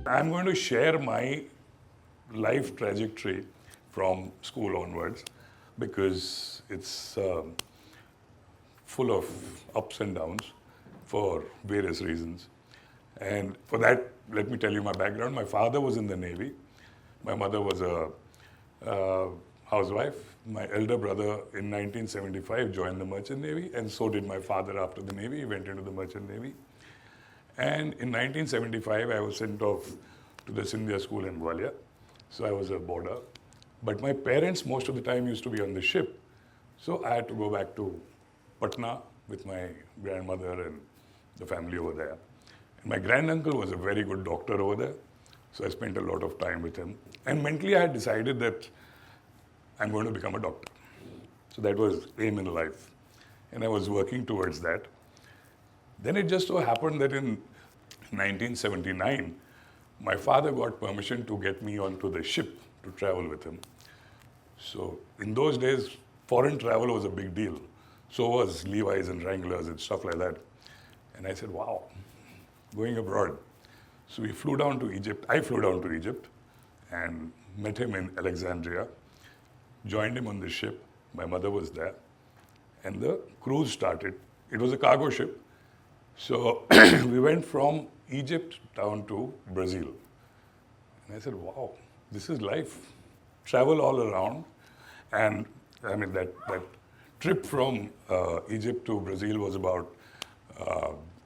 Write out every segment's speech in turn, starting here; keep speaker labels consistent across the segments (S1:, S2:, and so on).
S1: I'm going to share my life trajectory from school onwards because it's full of ups and downs for various reasons. And for that, let me tell you my background. My father was in the Navy. My mother was a housewife. My elder brother in 1975 joined the Merchant Navy, and so did my father after the Navy. He went into the Merchant Navy. And in 1975, I was sent off to the Scindia school in Gwalior. So I was a boarder. But my parents most of the time used to be on the ship. So I had to go back to Patna with my grandmother and the family over there. And my granduncle was a very good doctor over there. So I spent a lot of time with him. And mentally I had decided that I'm going to become a doctor. So that was aim in life. And I was working towards that. Then it just so happened that in 1979, my father got permission to get me onto the ship to travel with him. So in those days, foreign travel was a big deal. So was Levi's and Wranglers and stuff like that. And I said, wow, going abroad. So we flew down to Egypt. I flew down to Egypt and met him in Alexandria, joined him on the ship. My mother was there. And the cruise started. It was a cargo ship. So we went from Egypt down to Brazil. And I said, wow, this is life. Travel all around. And I mean, that trip from Egypt to Brazil was about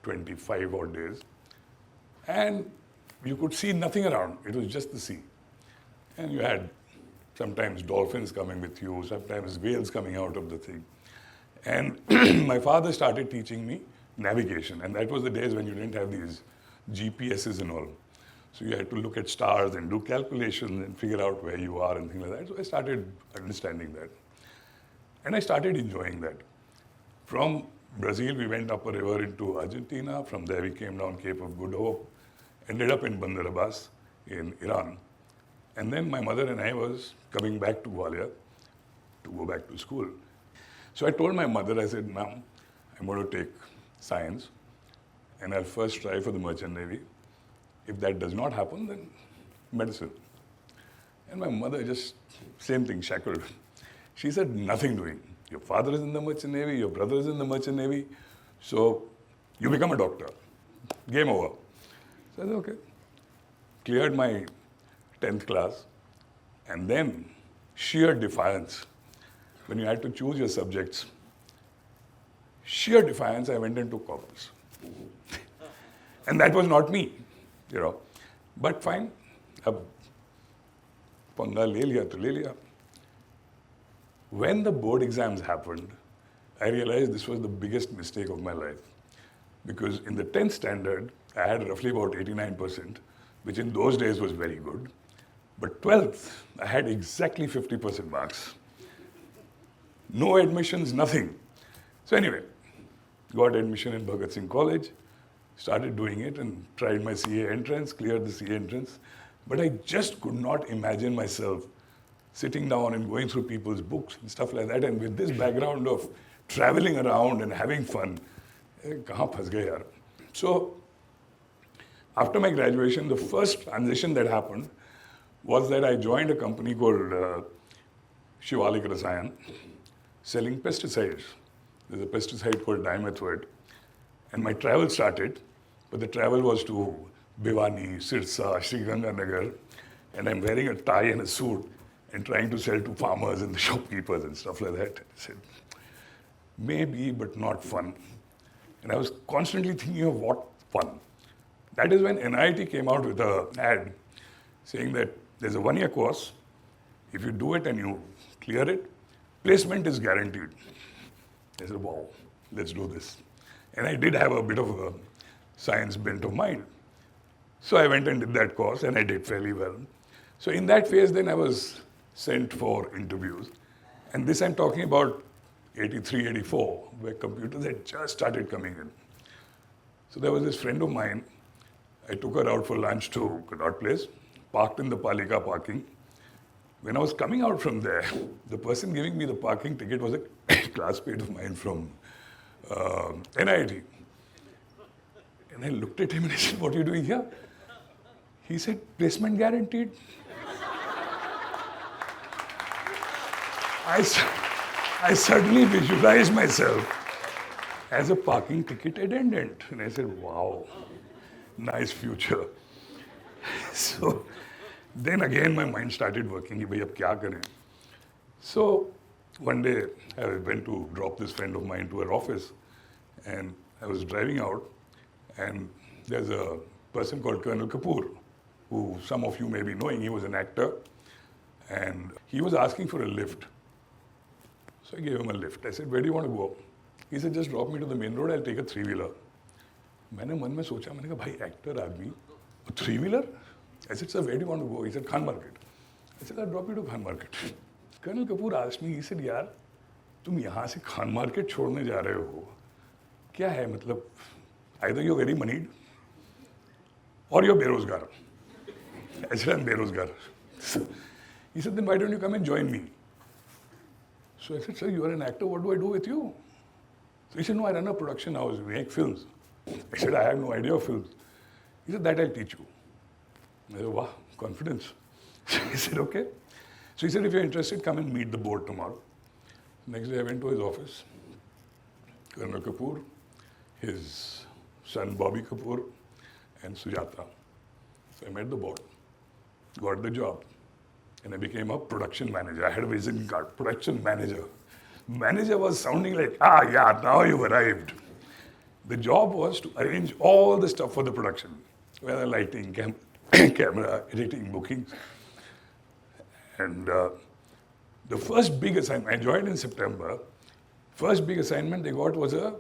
S1: 25 odd days. And you could see nothing around. It was just the sea. And you had sometimes dolphins coming with you, sometimes whales coming out of the thing. And my father started teaching me navigation. And that was the days when you didn't have these GPSs and all. So you had to look at stars and do calculations and figure out where you are and things like that. So I started understanding that. And I started enjoying that. From Brazil, we went up a river into Argentina. From there, we came down Cape of Good Hope, ended up in Bandar Abbas in Iran. And then my mother and I was coming back to Gwalior to go back to school. So I told my mother, I said, Ma'am, I'm going to take science, and I'll first try for the Merchant Navy. If that does not happen, then medicine. And my mother just, same thing, shackled. She said, nothing doing. Your father is in the Merchant Navy, your brother is in the Merchant Navy, so you become a doctor. Game over. So I said, okay. Cleared my 10th class, and then sheer defiance. When you had to choose your subjects, sheer defiance, I went into commerce. And that was not me, you know. But fine, ab panga le liya to le liya. When the board exams happened, I realized this was the biggest mistake of my life. Because in the 10th standard, I had roughly about 89%, which in those days was very good. But 12th, I had exactly 50% marks. No admissions, nothing. So anyway, got admission in Bhagat Singh College, started doing it and tried my CA entrance, cleared the CA entrance. But I just could not imagine myself sitting down and going through people's books and stuff like that. And with this background of traveling around and having fun, kahan phas gaye yaar. So after my graduation, the first transition that happened was that I joined a company called Shivalik Rasayan, selling pesticides. There's a pesticide called dimethoate. And my travel started, but the travel was to Bhiwani, Sirsa, Sri Ganganagar, and I'm wearing a tie and a suit and trying to sell to farmers and the shopkeepers and stuff like that. I said, maybe, but not fun. And I was constantly thinking of what fun. That is when NIT came out with an ad saying that there's a one-year course. If you do it and you clear it, placement is guaranteed. I said, wow, let's do this. And I did have a bit of a science bent of mind. So I went and did that course, and I did fairly well. So in that phase, then I was sent for interviews. And this I'm talking about 83, 84, where computers had just started coming in. So there was this friend of mine. I took her out for lunch to Connaught Place, parked in the Palika parking. When I was coming out from there, the person giving me the parking ticket was a classmate of mine from NIT. And I looked at him and I said, what are you doing here? He said, placement guaranteed. I suddenly visualized myself as a parking ticket attendant. And I said, wow, nice future. So then again my mind started working, कि भाई अब क्या करें? So one day I went to drop this friend of mine to her office, and I was driving out, and there's a person called Colonel Kapoor, who some of you may be knowing. He was an actor, and he was asking for a lift. So I gave him a lift. I said, where do you want to go? He said, just drop me to the main road, I'll take a three-wheeler. मैंने मन में सोचा, मैंने कहा भाई actor आदमी, three-wheeler? I said, sir, where do you want to go? He said, Khan Market. I said, I'll drop you to Khan Market. Colonel Kapoor asked me, he said, यार, तुम यहाँ से खान मार्केट छोड़ने जा रहे हो, क्या है मतलब? Either you're very moneyed, or you're बेरोजगार. I said, I'm बेरोजगार. He said, then why don't you come and join me? So I said, sir, you are an actor, what do I do with you? So he said, no, I run a production house, we make films. I said, I have no idea of films. He said, that I'll teach you. I said, wow, confidence. He said, okay. So he said, if you're interested, come and meet the board tomorrow. Next day I went to his office. Colonel Kapoor, his son Bobby Kapoor, and Sujata. So I met the board, got the job, and I became a production manager. I had a visiting card, production manager. Manager was sounding like, yeah, now you've arrived. The job was to arrange all the stuff for the production, whether lighting, camera, editing, bookings. And the first big assignment, I joined in September, first big assignment they got was a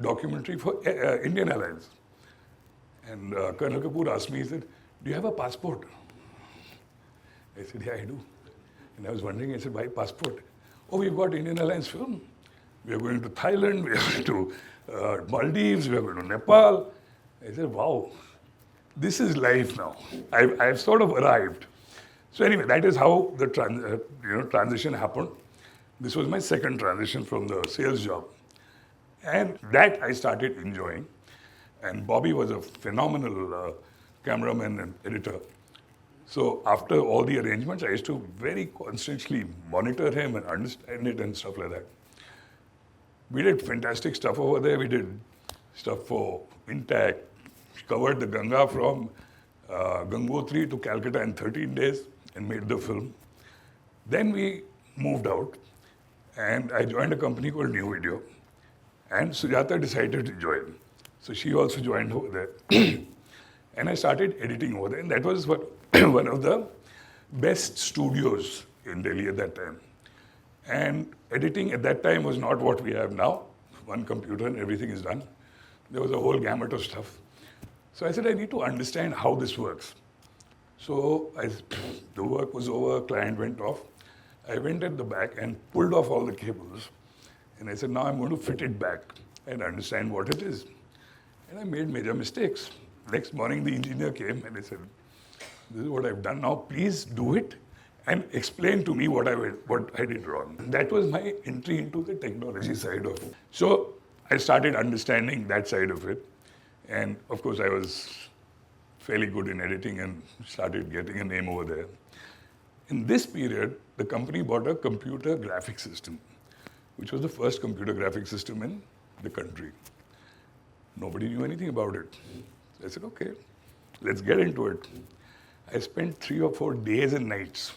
S1: documentary for Indian Airlines. And Colonel Kapoor asked me, he said, do you have a passport? I said, yeah, I do. And I was wondering, I said, why passport? Oh, we've got Indian Airlines film. We are going to Thailand, we are going to Maldives, we are going to Nepal. I said, wow, this is life now. I've sort of arrived. So anyway, that is how the transition happened. This was my second transition from the sales job. And that I started enjoying. And Bobby was a phenomenal cameraman and editor. So after all the arrangements, I used to very constantly monitor him and understand it and stuff like that. We did fantastic stuff over there. We did stuff for Intact. We covered the Ganga from Gangotri to Calcutta in 13 days and made the film. Then we moved out and I joined a company called New Video. And Sujata decided to join. So she also joined over there. And I started editing over there. And that was one of the best studios in Delhi at that time. And editing at that time was not what we have now. One computer and everything is done. There was a whole gamut of stuff. So I said, I need to understand how this works. So the work was over, client went off. I went at the back and pulled off all the cables. And I said, now I'm going to fit it back and understand what it is. And I made major mistakes. Next morning, the engineer came and I said, this is what I've done now, please do it and explain to me what I did wrong. That was my entry into the technology side of it. So I started understanding that side of it. And of course, I was fairly good in editing and started getting a name over there. In this period, the company bought a computer graphics system, which was the first computer graphics system in the country. Nobody knew anything about it. I said, okay, let's get into it. I spent 3 or 4 days and nights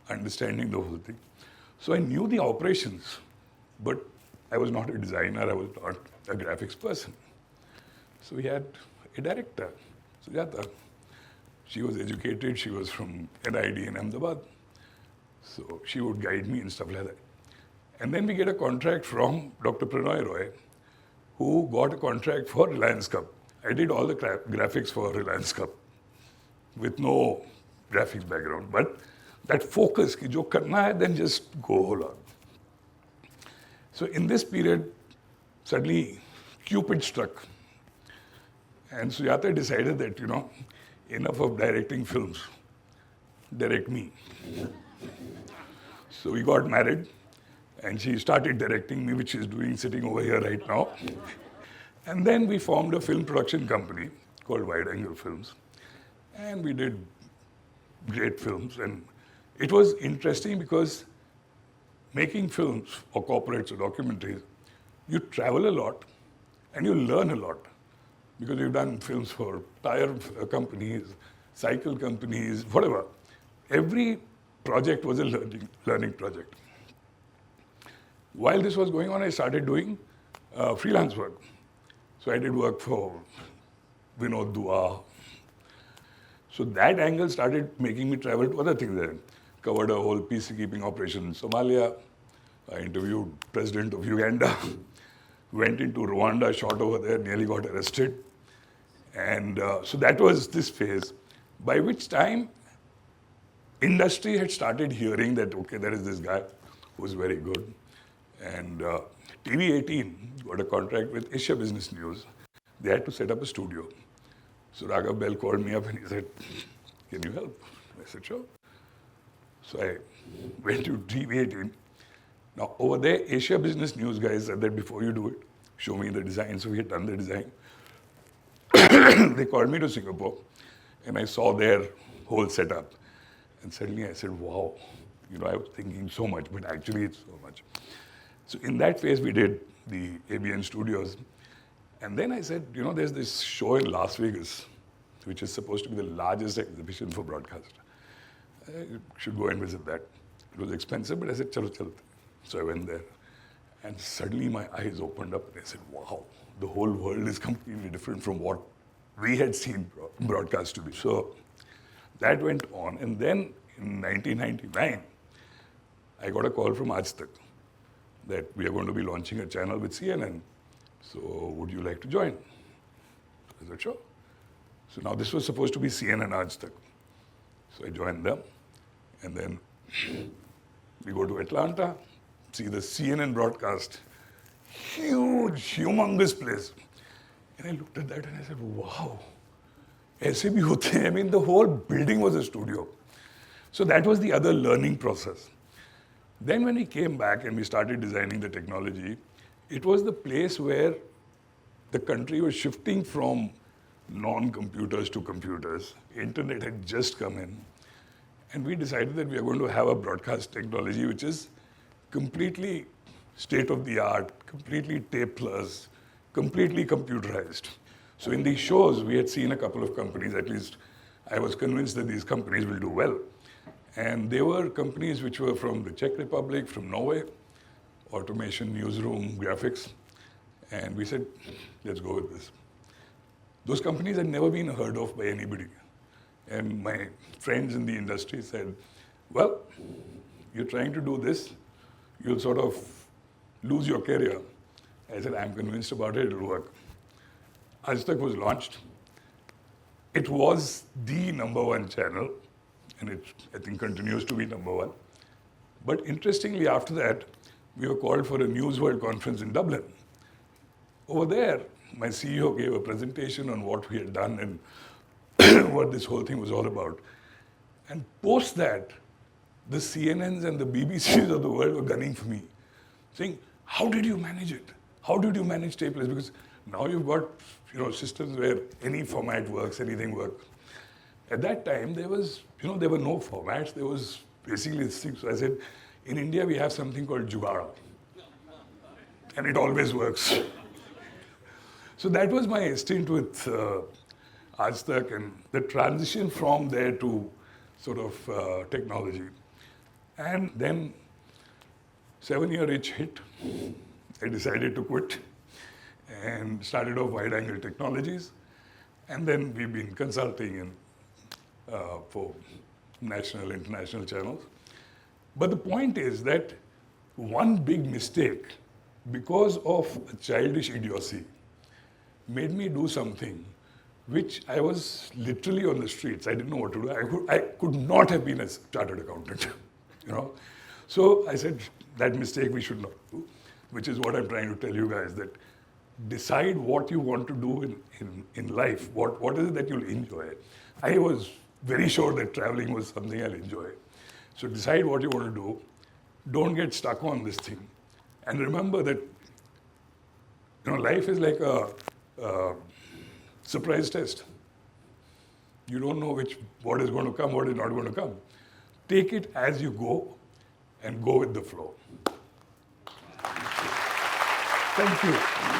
S1: understanding the whole thing. So I knew the operations, but I was not a designer, I was not a graphics person. So we had a director, Sujata. She was educated, she was from NID in Ahmedabad. So she would guide me and stuff like that. And then we get a contract from Dr. Pranoy Roy, who got a contract for Reliance Cup. I did all the graphics for Reliance Cup with no graphics background. But that focus, ki jo karna hai, then just go all on. So in this period, suddenly Cupid struck. And Sujata decided that, enough of directing films, direct me. So we got married and she started directing me, which she's doing sitting over here right now. And then we formed a film production company called Wide Angle Films. And we did great films. And it was interesting because making films or corporates or documentaries, you travel a lot and you learn a lot because you've done films for tire companies, cycle companies, whatever. Every project was a learning project. While this was going on, I started doing freelance work. So I did work for Vinod Dua. So that angle started making me travel to other things. I covered a whole peacekeeping operation in Somalia. I interviewed President of Uganda. Went into Rwanda, shot over there, nearly got arrested. And so that was this phase, by which time industry had started hearing that, okay, there is this guy who's very good. And TV18 got a contract with Asia Business News. They had to set up a studio. So Raghav Bell called me up and he said, can you help? I said, sure. So I went to TV18. Now over there, Asia Business News guys said that before you do it, show me the design. So we had done the design. They called me to Singapore and I saw their whole setup. And suddenly I said, wow, I was thinking so much, but actually it's so much. So in that phase, we did the ABN studios. And then I said, there's this show in Las Vegas, which is supposed to be the largest exhibition for broadcast. I should go and visit that. It was expensive, but I said, chalo, chalo. So I went there. And suddenly my eyes opened up and I said, wow, the whole world is completely different from what we had seen broadcast to be. So that went on. And then in 1999, I got a call from Aaj Tak that we are going to be launching a channel with CNN. So would you like to join? I said, sure. So now this was supposed to be CNN Aaj Tak. So I joined them. And then we go to Atlanta, see the CNN broadcast. Huge, humongous place. And I looked at that and I said, wow, aise bhi hote hain. I mean, the whole building was a studio. So that was the other learning process. Then when we came back and we started designing the technology, it was the place where the country was shifting from non-computers to computers. Internet had just come in. And we decided that we are going to have a broadcast technology which is completely state-of-the-art, completely tapeless, completely computerized. So in these shows, we had seen a couple of companies, at least I was convinced that these companies will do well. And they were companies which were from the Czech Republic, from Norway, automation, newsroom, graphics. And we said, let's go with this. Those companies had never been heard of by anybody. And my friends in the industry said, well, you're trying to do this, you'll sort of lose your career. I said, I'm convinced about it, it'll work. Aaj Tak was launched. It was the #1 channel, and it, I think, continues to be #1. But interestingly, after that, we were called for a News World conference in Dublin. Over there, my CEO gave a presentation on what we had done and what this whole thing was all about. And post that, the CNNs and the BBCs of the world were gunning for me, saying, how did you manage it? How did you manage tapeless? Because now you've got systems where any format works, anything works. At that time, there was, there were no formats. There was basically this thing. So I said, in India, we have something called Jugaad. And it always works. So that was my stint with Aaj Tak and the transition from there to sort of technology. And then 7-year itch hit. I decided to quit and started off wide angle technologies. And then we've been consulting and for national, international channels. But the point is that one big mistake, because of a childish idiocy, made me do something which I was literally on the streets. I didn't know what to do. I could not have been a chartered accountant, So I said, that mistake we should not do, which is what I'm trying to tell you guys, that decide what you want to do in life. What is it that you'll enjoy? I was very sure that traveling was something I'll enjoy. So decide what you want to do. Don't get stuck on this thing. And remember that, life is like a surprise test. You don't know what is going to come, what is not going to come. Take it as you go and go with the flow. Thank you.